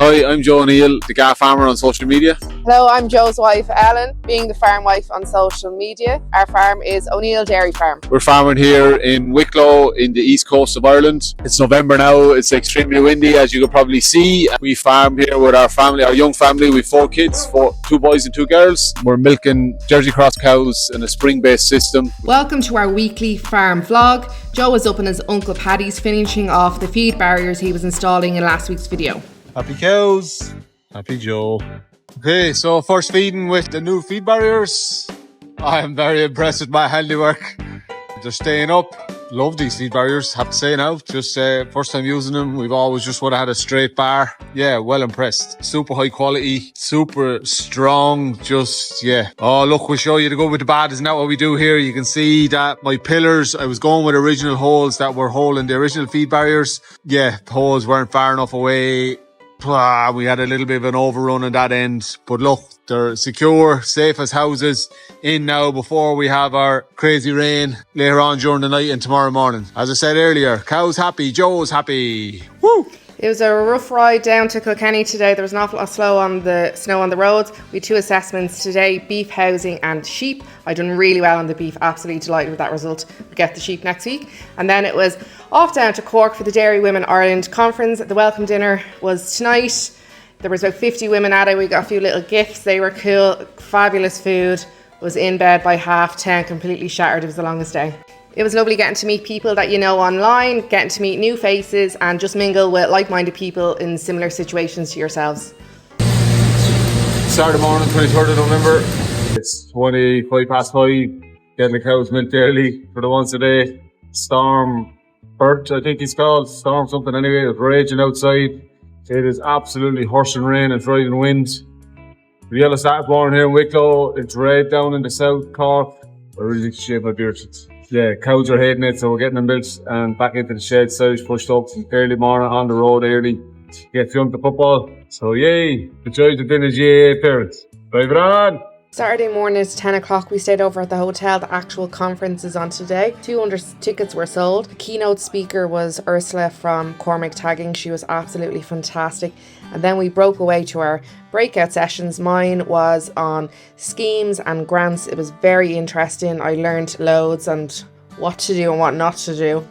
Hi, I'm Joe O'Neill, the Gaff Farmer on social media. Hello, I'm Joe's wife, Ellen, being the farm wife on social media. Our farm is O'Neill Dairy Farm. We're farming here in Wicklow in the east coast of Ireland. It's November now, it's extremely windy as you can probably see. We farm here with our family, our young family. We've 4 kids, 2 boys and 2 girls. We're milking Jersey Cross cows in a spring-based system. Welcome to our weekly farm vlog. Joe was up in his Uncle Paddy's finishing off the feed barriers he was installing in last week's video. Happy cows. Happy Joe. Okay, so first feeding with the new feed barriers. I am very impressed with my handiwork. They're staying up. Love these feed barriers, have to say now. Just first time using them. We've always just would have had a straight bar. Yeah, well impressed. Super high quality, super strong, just, yeah. Oh, look, we'll show you the good with the bad. Isn't that what we do here? You can see that my pillars, I was going with original holes that were holding the original feed barriers. Yeah, the holes weren't far enough away. We had a little bit of an overrun on that end, but look, they're secure, safe as houses in now before we have our crazy rain later on during the night and tomorrow morning. As I said earlier, cows happy, Joe's happy. Woo! It was a rough ride down to Kilkenny today. There was an awful lot of snow on the roads. We had 2 assessments today, beef, housing and sheep. I done really well on the beef, absolutely delighted with that result. We'll get the sheep next week. And then it was off down to Cork for the Dairy Women Ireland conference. The welcome dinner was tonight. There was about 50 women at it. We got a few little gifts. They were cool, fabulous food. Was in bed by 10:30, completely shattered. It was the longest day. It was lovely getting to meet people that you know online, getting to meet new faces and just mingle with like-minded people in similar situations to yourselves. Saturday morning, 23rd of November. It's 5:25, getting the cows milked early for the once a day. Storm Bert, I think he's called. Storm something anyway. It's raging outside. It is absolutely horse and rain and driving wind. The yellow Saturday morning here in Wicklow. It's red down in the south Cork. I really need to shave my beard. Yeah, cows are hating it, so we're getting them built and back into the shed. Silage pushed up early morning on the road early to get filmed the football. So yay, the joys of being a GAA parents. Drive it on! Saturday morning at 10 o'clock, we stayed over at the hotel. The actual conference is on today. 200 tickets were sold. The keynote speaker was Ursula from Cormac Tagging. She was absolutely fantastic. And then we broke away to our breakout sessions. Mine was on schemes and grants. It was very interesting. I learned loads and what to do and what not to do.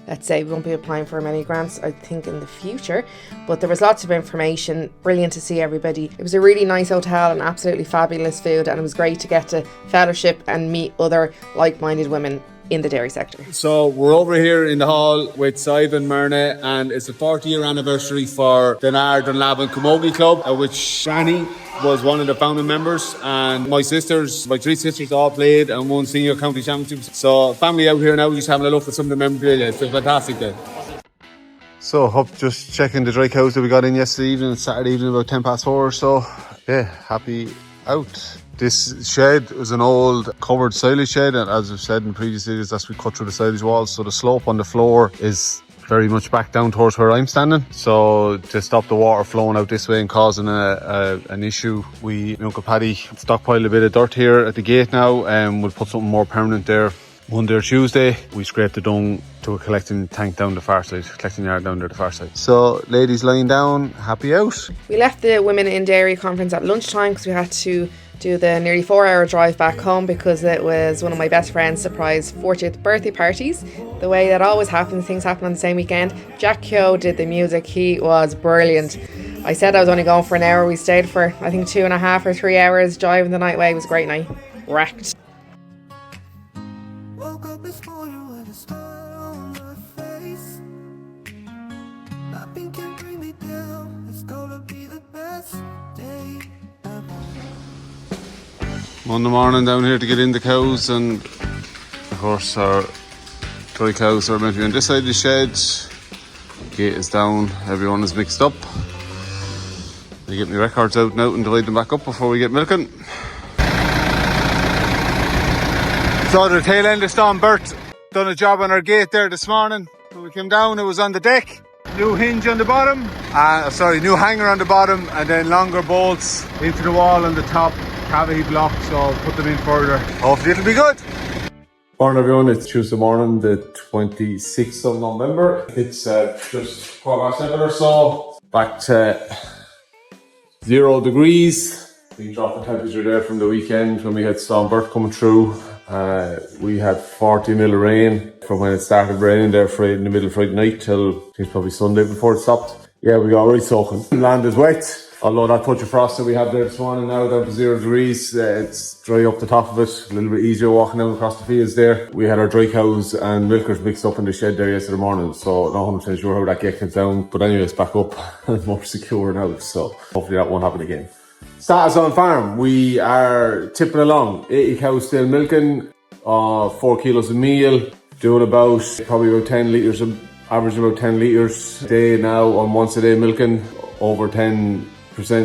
Let's say we won't be applying for many grants, I think, in the future. But there was lots of information. Brilliant to see everybody. It was a really nice hotel and absolutely fabulous food. And it was great to get to fellowship and meet other like-minded women in the dairy sector. So we're over here in the hall with Simon Myrna, and it's the 40-year anniversary for the Nard and Lab and Camogie Club, which Granny was one of the founding members, and my 3 sisters all played and won senior county championships. So family out here now, just having a look at some of the memorabilia. It's a fantastic day. So up just checking the dry cows that we got in yesterday evening, Saturday evening about 4:10 or so. Yeah, happy out. This shed was an old covered silage shed, and as I've said in previous videos, that's we cut through the silage walls, so the slope on the floor is very much back down towards where I'm standing. So to stop the water flowing out this way and causing an issue, we, Uncle Paddy, stockpiled a bit of dirt here at the gate now, and we'll put something more permanent there. Monday or Tuesday, we scraped the dung to a collecting tank down the far side, collecting yard down there the far side. So ladies lying down, happy out. We left the Women in Dairy conference at lunchtime because we had to do the nearly 4-hour drive back home because it was one of my best friend's surprise 40th birthday parties. The way that always happens, things happen on the same weekend. Jack Kyo did the music. He was brilliant. I said I was only going for an hour. We stayed for I think 2.5 or 3 hours driving the night away. It was a great night. Wrecked. Woke up this morning with a smile on my face. Nothing can bring me down. It's gonna be the best day ever. Monday morning down here to get in the cows, and of course our dry cows are meant to be on this side of the shed. Gate is down, everyone is mixed up. I get my records out now and divide them back up before we get milking. So the tail end of Storm Bert done a job on our gate there this morning. When we came down, it was on the deck. New hinge on the bottom, new hanger on the bottom, and then longer bolts into the wall on the top. Cavity block, so I'll put them in further. Hopefully it'll be good. Morning everyone, it's Tuesday morning, the 26th of November. It's just 7:15 or so. Back to 0 degrees. We dropped the temperature there from the weekend when we had storm Bert coming through. We had 40 mil of rain from when it started raining there in the middle of Friday night till I think probably Sunday before it stopped. Yeah, we got right soaking. Land is wet. Although that touch of frost that we have there this morning now down to 0 degrees, it's dry up the top of it. A little bit easier walking out across the fields there. We had our dry cows and milkers mixed up in the shed there yesterday morning, so not 100% sure how that gets down. But anyway, it's back up and more secure now, so hopefully that won't happen again. Status on farm, we are tipping along. 80 cows still milking, 4 kilos of meal, doing probably about 10 litres, averaging about 10 litres a day now on once a day milking, over 10%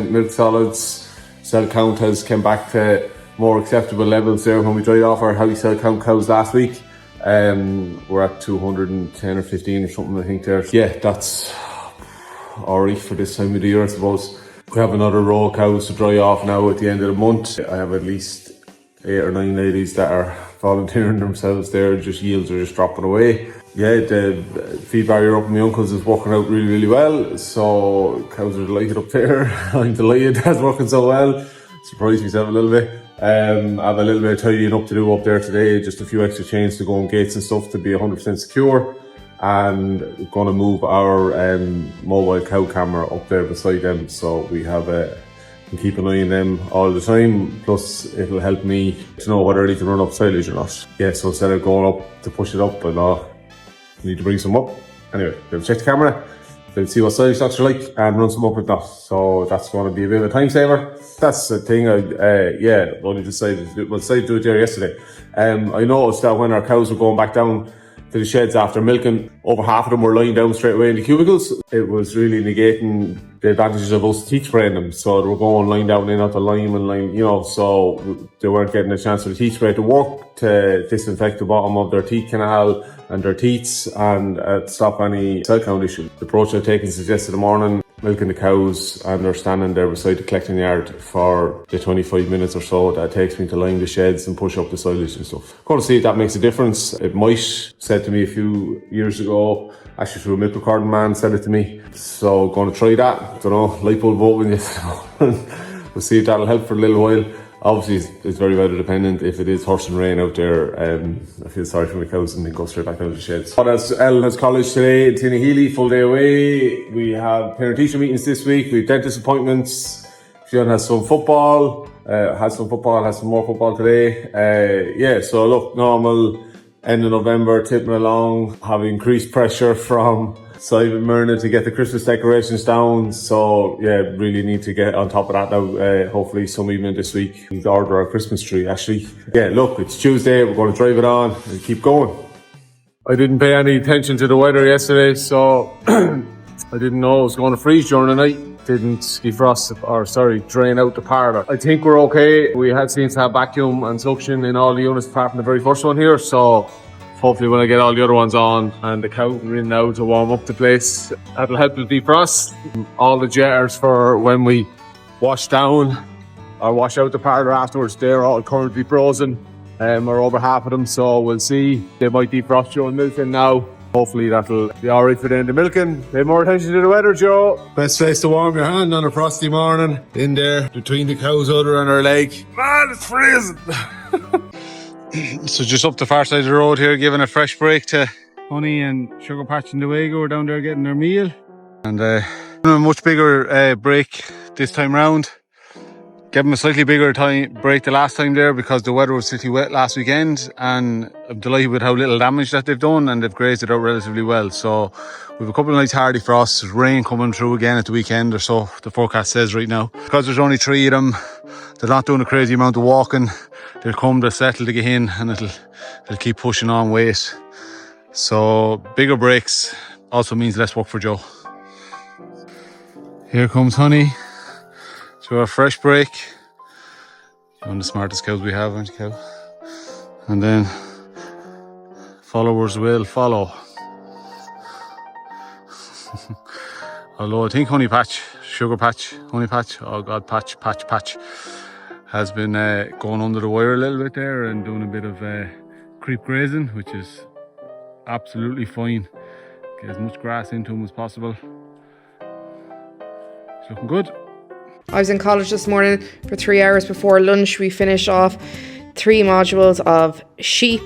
milk solids. Cell count has come back to more acceptable levels there when we dried off our high cell count cows last week. We're at 210 or 15 or something, I think there. Yeah, that's alright for this time of the year, I suppose. We have another row of cows to dry off now at the end of the month. I have at least 8 or 9 ladies that are volunteering themselves there. Just yields are just dropping away. Yeah, the feed barrier up in my uncle's is working out really, really well. So cows are delighted up there. I'm delighted that's working so well. Surprised myself a little bit. I have a little bit of tidying up to do up there today. Just a few extra chains to go on gates and stuff to be 100% secure. And we're going to move our mobile cow camera up there beside them, so we have can keep an eye on them all the time. Plus it'll help me to know whether I need to run up silage or not. Yeah, so instead of going up to push it up, I need to bring some up. Anyway, they'll check the camera, they'll see what silage stocks are like and run some up with that. So that's going to be a bit of a time saver. That's the thing. I only decided to do it there yesterday. I noticed that when our cows were going back down to the sheds after milking, over half of them were lying down straight away in the cubicles. It was really negating the advantages of us teat spraying them. So they were going lying down in at the lime and lime, so they weren't getting a chance for the teat spray to work to disinfect the bottom of their teat canal and their teats and stop any cell count issue. The approach I've taken since yesterday morning, milking the cows, and they're standing there beside the collecting yard for the 25 minutes or so that it takes me to line the sheds and push up the silage and stuff. Going to see if that makes a difference. It might. Said to me a few years ago, actually through a milk recording man said it to me. So going to try that. Don't know, light bulb open yesterday. We'll see if that'll help for a little while. Obviously, it's very weather dependent. If it is horse and rain out there, I feel sorry for my cows and then go straight back out of the sheds. But as Ellen has college today in Tinnahealy, full day away. We have parent-teacher meetings this week. We have dentist appointments. Fionn has some football. Has some more football today. So look, normal end of November, tipping along, have increased pressure from Simon Myrna to get the Christmas decorations down. So really need to get on top of that now. Hopefully some evening this week we need to order our Christmas tree actually. Look, it's Tuesday, we're going to drive it on and keep going. I didn't pay any attention to the weather yesterday, so I didn't know it was going to freeze during the night. Didn't defrost, drain out the parlour. I think we're okay. We had seems to have vacuum and suction in all the units apart from the very first one here, so hopefully when I get all the other ones on and the cow are in now to warm up the place, that'll help with defrost. All the jars for when we wash down or wash out the parlour afterwards, they're all currently frozen, or over half of them, so we'll see. They might defrost during milking now. Hopefully that'll be alright for the end of milking. Pay more attention to the weather, Joe. Best place to warm your hand on a frosty morning. In there, between the cow's udder and her leg. Man, it's freezing. So just up the far side of the road here, giving a fresh break to Honey and Sugar Patch and Luego. We're down there getting their meal. And a much bigger break this time round. Gave them a slightly bigger break the last time there because the weather was pretty wet last weekend, and I'm delighted with how little damage that they've done, and they've grazed it out relatively well. So we have a couple of nice hardy frosts, rain coming through again at the weekend or so, the forecast says right now. Because there's only 3 of them, they're not doing a crazy amount of walking. They'll come to settle to get in, and they'll keep pushing on weight. So bigger breaks also means less work for Joe. Here comes Honey to our fresh break. One of the smartest cows we have, aren't you, cow? And then followers will follow. Although I think Honey Patch, Sugar Patch, Honey Patch, oh God, Patch, has been going under the wire a little bit there and doing a bit of creep grazing, which is absolutely fine. Get as much grass into him as possible. It's looking good. I was in college this morning for 3 hours before lunch. We finish off 3 modules of sheep,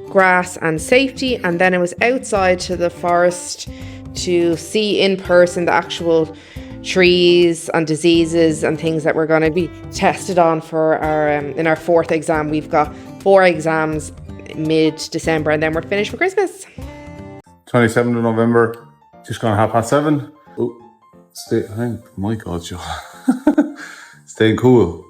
grass and safety, and then it was outside to the forest to see in person the actual trees and diseases and things that we're going to be tested on for our in our 4th exam. We've got 4 exams mid-December and then we're finished for Christmas. 27th of November, just gone 7:30. Oh, my God, Joe. Staying cool.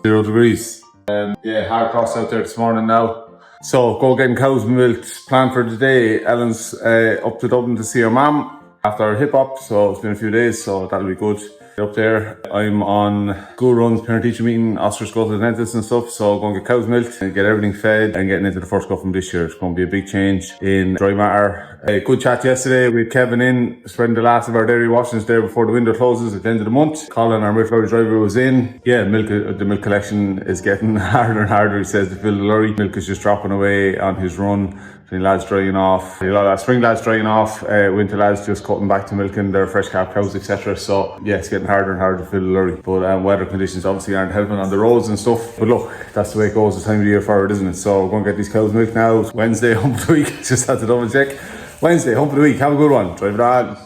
0 degrees. Hard cross out there this morning now. So, go getting cows milked. Plan for today. Ellen's up to Dublin to see her mum after her hip op. So, it's been a few days, so that'll be good. Up there, I'm on school runs, parent teacher meeting, Oscar's go to the dentist and stuff. So, going to get cows milked and get everything fed and getting into the first cup from this year. It's going to be a big change in dry matter. Good chat yesterday with Kevin in, spreading the last of our dairy washings there before the window closes at the end of the month. Colin, our milk lorry driver, was in. Yeah, the milk collection is getting harder and harder, he says, to fill the lorry. Milk is just dropping away on his run. The lads drying off, spring lads drying off, winter lads just cutting back to milking their fresh calf cows, etc. So yeah, it's getting harder and harder to fill the lorry. But weather conditions obviously aren't helping on the roads and stuff. But look, that's the way it goes this time of the year for it, isn't it? So we're going to get these cows milked now. It's Wednesday, hump of the week. Just had to double check. Wednesday, hump of the week. Have a good one. Drive it on.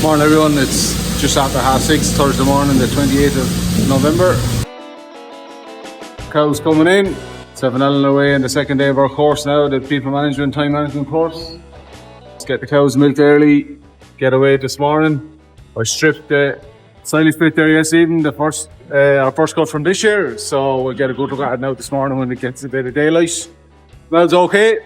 Morning everyone, it's just after 6:30 Thursday morning, the 28th of November. Cows coming in, 7 Ellen away in the second day of our course now, the people management, time management course. Let's get the cows milked early, get away this morning. I stripped the silage bit there yesterday evening, our first cut from this year, so we'll get a good look at it now this morning when it gets a bit of daylight. Smells okay,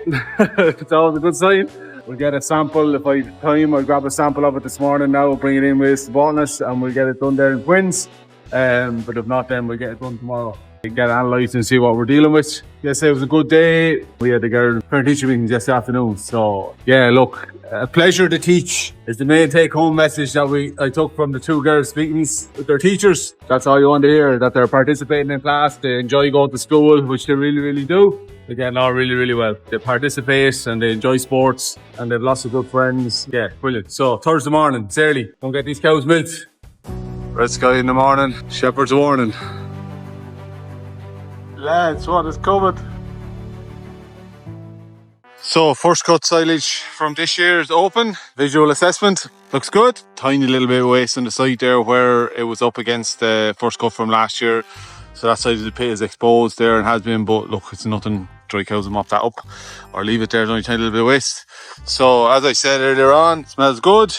it's always a good sign. We'll get a sample. If I have time, I'll grab a sample of it this morning now, bring it in with Walnut, and we'll get it done there in Quins. But if not, then we'll get it done tomorrow. Get it analysed and see what we're dealing with. Yesterday was a good day. We had the girl parent teacher meetings yesterday afternoon. So yeah, look, a pleasure to teach is the main take home message that I took from the 2 girls speaking with their teachers. That's all you want to hear, that they're participating in class, they enjoy going to school, which they really, really do. They're getting on really, really well. They participate and they enjoy sports and they have lots of good friends. Yeah, brilliant. So Thursday morning, it's early. Don't get these cows milked. Red sky in the morning, shepherd's warning. Lads, what is coming? So first cut silage from this year is open. Visual assessment looks good. Tiny little bit of waste on the side there where it was up against the first cut from last year. So that side of the pit is exposed there and has been, but look, it's nothing. Dry cows will mop that up or leave it there. There's only a tiny little bit of waste. So as I said earlier on, smells good.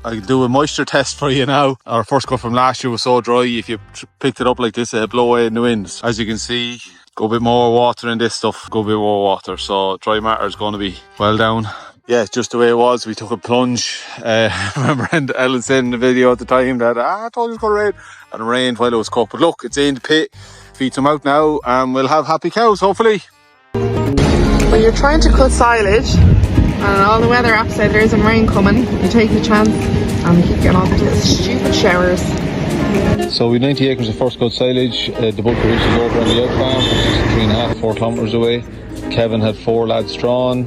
I'll do a moisture test for you now. Our first cut from last year was so dry, if you picked it up like this, it'll blow away in the wind. As you can see, go a bit more water in this stuff, go a bit more water. So dry matter is going to be well down. Yeah, just the way it was. We took a plunge. Remember Ellen said in the video at the time that I told you it was going to rain, and it rained while it was cut. But look, it's in the pit. Feed them out now and we'll have happy cows, hopefully. When you're trying to cut silage and all the weather apps say there isn't rain coming, you take the chance and you keep getting all these stupid showers. So with 90 acres of first cut silage, the bulk of which is over on the out farm, which is 3.5-4 kilometres away. Kevin had 4 lads drawn,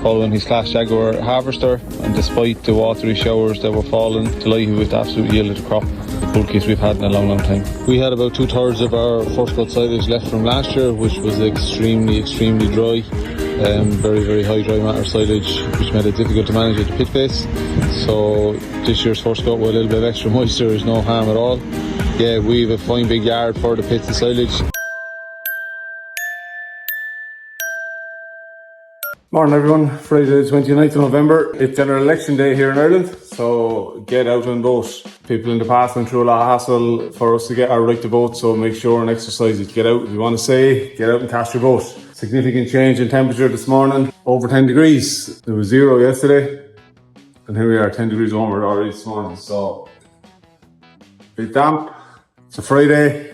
following his Class Jaguar harvester, and despite the watery showers that were falling, delighted with the absolute yield of the crop, the bulkiest we've had in a long, long time. We had about 2/3 of our first cut silage left from last year, which was extremely, extremely dry. Very, very high dry matter silage, which made it difficult to manage at the pit base. So this year's first cut with a little bit of extra moisture is no harm at all. Yeah, we have a fine big yard for the pits and silage. Morning everyone, Friday the 29th of November. It's general election day here in Ireland, so get out and vote. People in the past went through a lot of hassle for us to get our right to vote, so make sure and exercise it. Get out if you want to say, get out and cast your vote. Significant change in temperature this morning, over 10 degrees. It was 0 yesterday, and here we are, 10 degrees warmer already this morning, so bit damp. It's a Friday,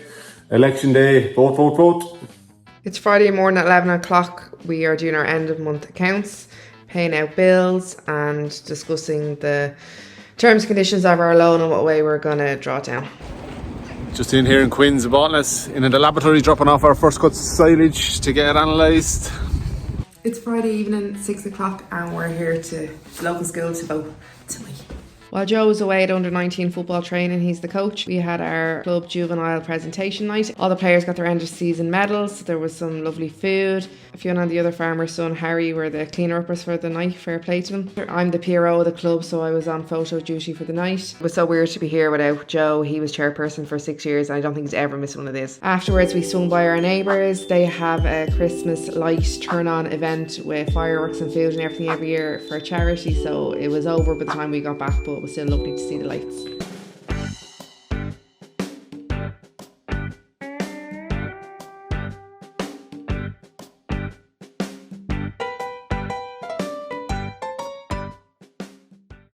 election day, vote, vote, vote. It's Friday morning at 11 o'clock. We are doing our end of month accounts, paying out bills and discussing the Terms and conditions of our loan and what way we're going to draw it down. Just in here in Queen's Bottomless, in the laboratory, dropping off our first cut silage to get it analysed. It's Friday evening, 6 o'clock, and we're here to the local school to vote tonight. While Joe was away at under-19 football training, he's the coach. We had our club juvenile presentation night. All the players got their end of season medals. There was some lovely food. Fiona and the other farmer's son, Harry, were the cleaner-uppers for the night. Fair play to them. I'm the PRO of the club, so I was on photo duty for the night. It was so weird to be here without Joe. He was chairperson for 6 years, and I don't think he's ever missed one of these. Afterwards, we swung by our neighbours. They have a Christmas light turn-on event with fireworks and food and everything every year for charity, so it was over by the time we got back, but it was still lovely to see the lights.